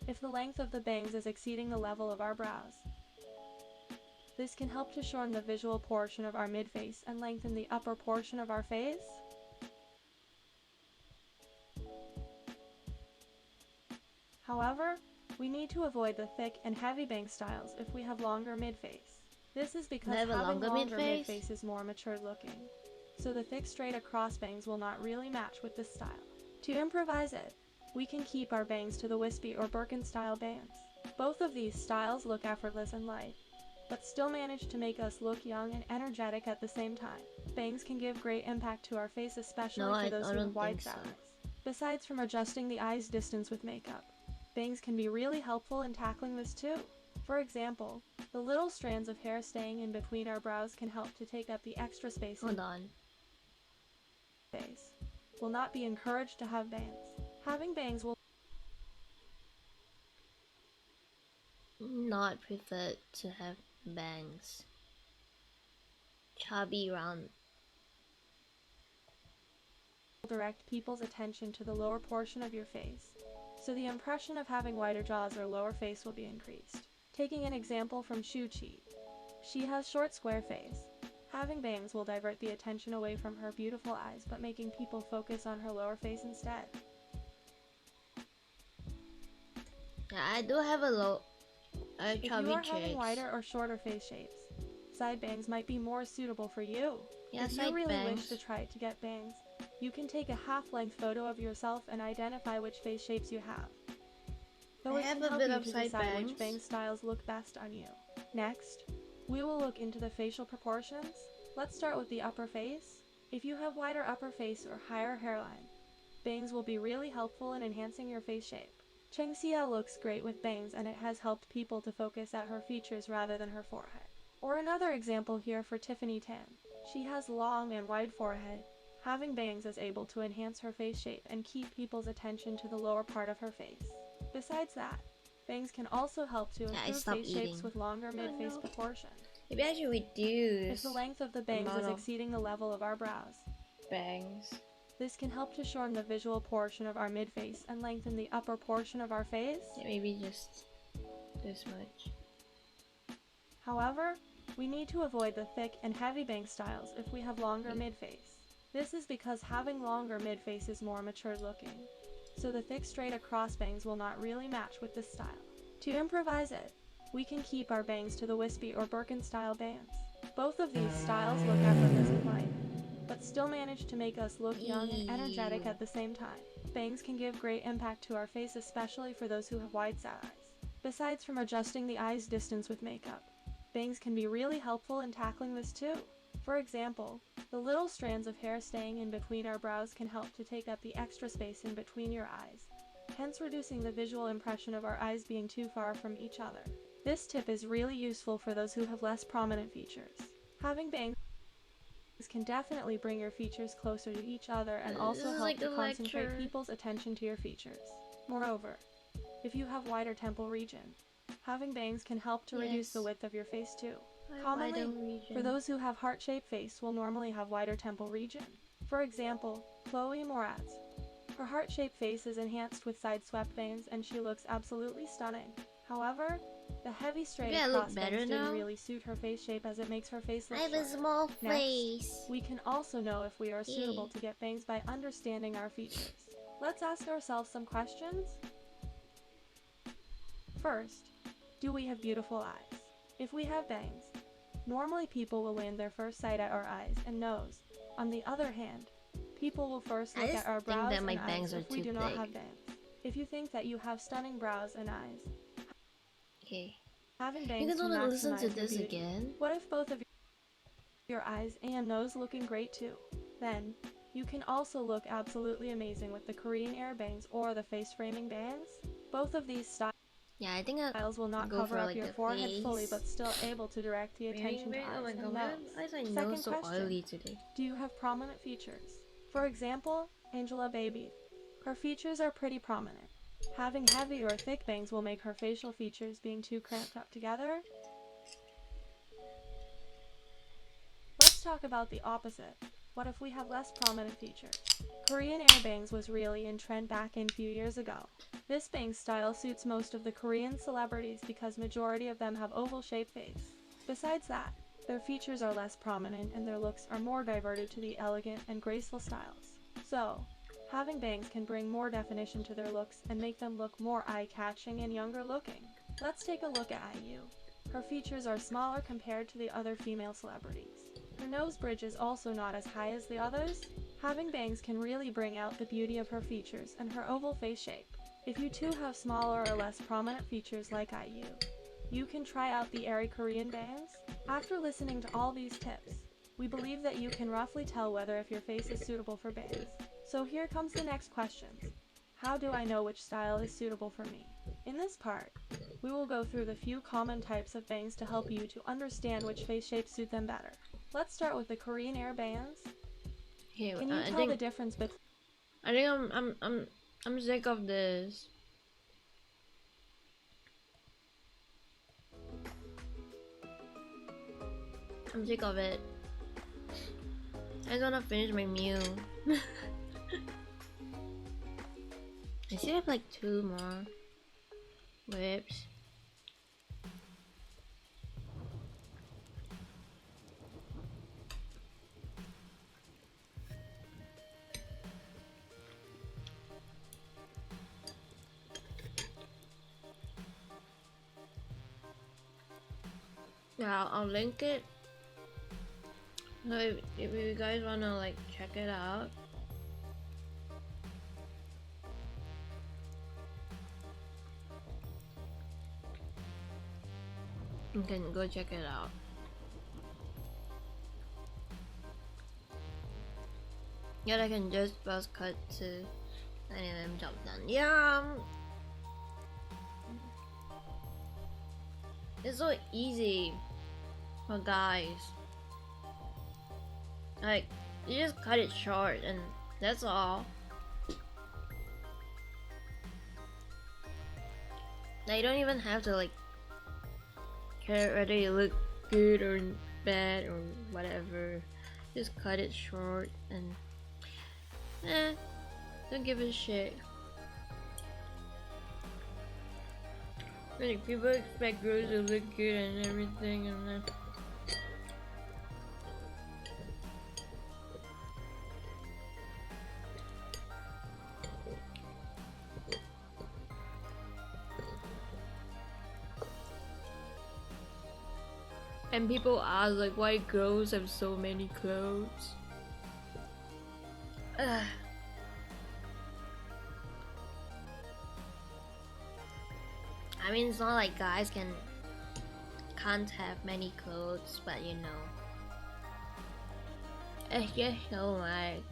if the length of the bangs is exceeding the level of our brows. This can help to shorten the visual portion of our mid-face and lengthen the upper portion of our face. However, we need to avoid the thick and heavy bang styles if we have longer mid-face. This is because Have a having longer longer mid-face? mid-face is more mature looking, so the thick straight across bangs will not really match with this style. To improvise it, we can keep our bangs to the wispy or Birkin style bands. Both of these styles look effortless and light, but still manage to make us look young and energetic at the same time. Bangs can give great impact to our face, especially No, for I those who have don't wide think so. eyes. Besides from adjusting the eye's distance with makeup, bangs can be really helpful in tackling this too. For example, the little strands of hair staying in between our brows can help to take up the extra space in Hold on. the face. Will not be encouraged to have bangs. Having bangs will Not preferred to have bangs. Chubby round. direct people's attention to the lower portion of your face, so the impression of having wider jaws or lower face will be increased. Taking an example from Shuchi, she has short square face. Having bangs will divert the attention away from her beautiful eyes, but making people focus on her lower face instead. Yeah, I do have a If you chubby are having cheeks. wider or shorter face shapes, side bangs might be more suitable for you. Yeah, If you side really bangs. wish to try to get bangs, you can take a half-length photo of yourself and identify which face shapes you have. Though I it have can a help bit you of to side decide bangs. which bang styles look best on you. Next, we will look into the facial proportions. Let's start with the upper face. If you have wider upper face or higher hairline, bangs will be really helpful in enhancing your face shape. Cheng Xia looks great with bangs, and it has helped people to focus at her features rather than her forehead. Or another example here for Tiffany Tan. She has long and wide forehead. Having bangs is able to enhance her face shape and keep people's attention to the lower part of her face. Besides that, bangs can also help to Yeah, I improve stopped face eating. shapes with longer mid-face no. proportion. Maybe I should reduce If the length of the bangs is amount of exceeding the level of our brows, bangs. this can help to shorten the visual portion of our mid-face and lengthen the upper portion of our face. Yeah, maybe just this much. However, we need to avoid the thick and heavy bang styles if we have longer mid-face. This is because having longer mid-face is more mature looking, so the thick straight across bangs will not really match with this style. To improvise it, we can keep our bangs to the wispy or Birkin style bands. Both of these styles look effortless and light, but still manage to make us look young and energetic at the same time. Bangs can give great impact to our face, especially for those who have wide eyes. Besides from adjusting the eye's distance with makeup, bangs can be really helpful in tackling this too. For example, the little strands of hair staying in between our brows can help to take up the extra space in between your eyes, hence reducing the visual impression of our eyes being too far from each other. This tip is really useful for those who have less prominent features. Having bangs can definitely bring your features closer to each other and also help like to a concentrate lecture. people's attention to your features. Moreover, if you have wider temple region, having bangs can help to reduce the Yes. width of your face too. I have Commonly, wider region. for those who have heart-shaped face will normally have wider temple region. For example, Chloe Moretz. Her heart-shaped face is enhanced with side-swept bangs and she looks absolutely stunning. However, the heavy straight Maybe I look across better bangs now? didn't really suit her face shape as it makes her face look I have a short. small Next, face. we can also know if we are Yeah. suitable to get bangs by understanding our features. Let's ask ourselves some questions. First, do we have beautiful eyes? If we have bangs, normally people will land their first sight at our eyes and nose. On the other hand, people will first I look just at our think brows that my and eyes bangs are if we too do not big. have bangs. If you think that you have stunning brows and eyes, Okay. having You bangs guys can wanna listen maximize to your this beauty. again? What if both of your eyes and nose looking great too? Then, you can also look absolutely amazing with the Korean air bangs or the face framing bangs. Both of these Yeah, I think I'll styles will not go cover for up like your the forehead face. fully, but still able to direct the attention to Oh my eyes god, and my nose. eyes are Second so question, oily today. do you have prominent features? For example, Angela Baby. Her features are pretty prominent. Having heavy or thick bangs will make her facial features being too cramped up together. Let's talk about the opposite. What if we have less prominent features? Korean air bangs was really in trend back in few years ago. This bangs style suits most of the Korean celebrities because majority of them have oval-shaped face. Besides that, their features are less prominent and their looks are more diverted to the elegant and graceful styles. So, having bangs can bring more definition to their looks and make them look more eye-catching and younger looking. Let's take a look at IU. Her features are smaller compared to the other female celebrities. Her nose bridge is also not as high as the others. Having bangs can really bring out the beauty of her features and her oval face shape. If you too have smaller or less prominent features like IU, you can try out the airy Korean bangs. After listening to all these tips, we believe that you can roughly tell whether if your face is suitable for bangs. So here comes the next questions. How do I know which style is suitable for me? In this part, we will go through the few common types of bangs to help you to understand which face shapes suit them better. Let's start with the Korean air bangs. Okay, Can you tell the difference between? I think I'm sick of this. I'm sick of it. I just wanna finish my meal. I still have like 2 more whips. Yeah, I'll link it. So if you guys wanna like check it out. You can go check it out. Yeah, I can just buzz cut to anime job done. Yeah, it's so easy for guys. Like, you just cut it short and that's all. Now you don't even have to like care whether you look good or bad or whatever. Just cut it short and don't give a shit. Like, people expect girls to look good and everything, and people ask like why girls have so many clothes. I mean, it's not like guys can't have many clothes, but you know, it's just so much.